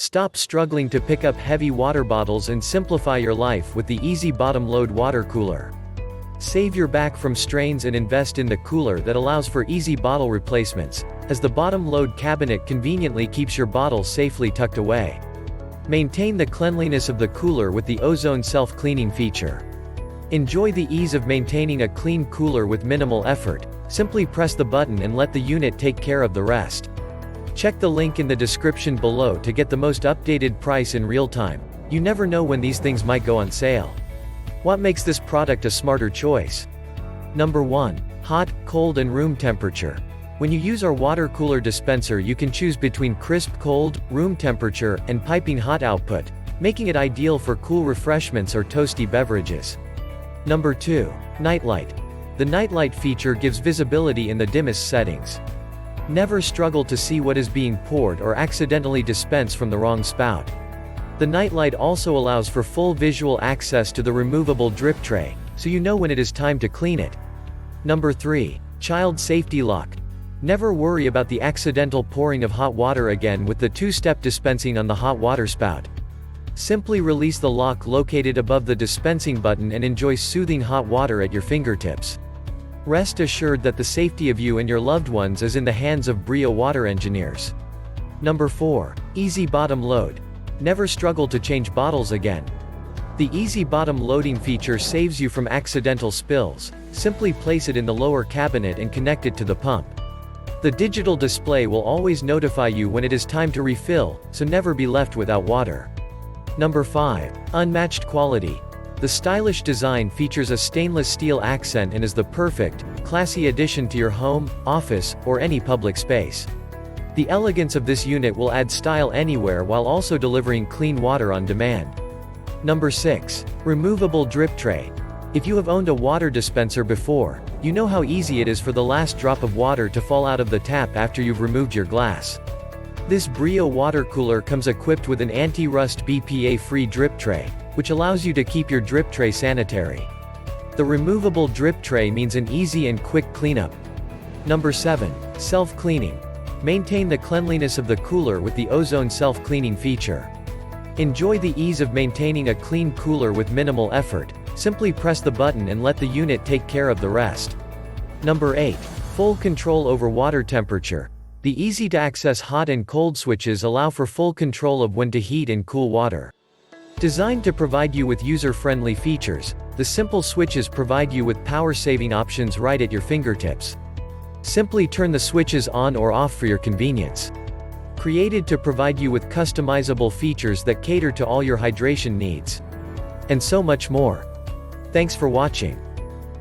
Stop struggling to pick up heavy water bottles and simplify your life with the Easy Bottom Load Water Cooler. Save your back from strains and invest in the cooler that allows for easy bottle replacements, as the bottom load cabinet conveniently keeps your bottle safely tucked away. Maintain the cleanliness of the cooler with the Ozone self-cleaning feature. Enjoy the ease of maintaining a clean cooler with minimal effort. Simply press the button and let the unit take care of the rest. Check the link in the description below to get the most updated price in real time. You never know when these things might go on sale. What makes this product a smarter choice? Number 1. Hot, cold and room temperature. When you use our water cooler dispenser, you can choose between crisp cold, room temperature, and piping hot output, making it ideal for cool refreshments or toasty beverages. Number 2. Nightlight. The nightlight feature gives visibility in the dimmest settings. Never struggle to see what is being poured or accidentally dispense from the wrong spout. The nightlight also allows for full visual access to the removable drip tray, so you know when it is time to clean it. Number 3. Child safety lock. Never worry about the accidental pouring of hot water again with the two-step dispensing on the hot water spout. Simply release the lock located above the dispensing button and enjoy soothing hot water at your fingertips. Rest assured that the safety of you and your loved ones is in the hands of Brio water engineers. Number 4. Easy Bottom Load. Never struggle to change bottles again. The Easy Bottom Loading feature saves you from accidental spills. Simply place it in the lower cabinet and connect it to the pump. The digital display will always notify you when it is time to refill, so never be left without water. Number 5. Unmatched quality. The stylish design features a stainless steel accent and is the perfect, classy addition to your home, office, or any public space. The elegance of this unit will add style anywhere while also delivering clean water on demand. Number 6. Removable drip tray. If you have owned a water dispenser before, you know how easy it is for the last drop of water to fall out of the tap after you've removed your glass. This Brio water cooler comes equipped with an anti-rust BPA-free drip tray, which allows you to keep your drip tray sanitary. The removable drip tray means an easy and quick cleanup. Number 7. Self-cleaning. Maintain the cleanliness of the cooler with the Ozone self-cleaning feature. Enjoy the ease of maintaining a clean cooler with minimal effort. Simply press the button and let the unit take care of the rest. Number 8. Full control over water temperature. The easy-to-access hot and cold switches allow for full control of when to heat and cool water. Designed to provide you with user-friendly features, the simple switches provide you with power-saving options right at your fingertips. Simply turn the switches on or off for your convenience. Created to provide you with customizable features that cater to all your hydration needs. And so much more. Thanks for watching.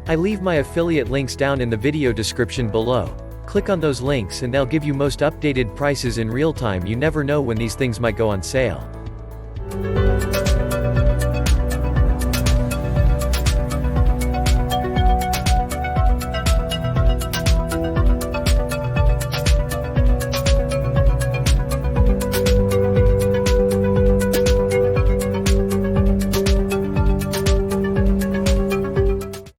I leave my affiliate links down in the video description below. Click on those links and they'll give you most updated prices in real time. You never know when these things might go on sale.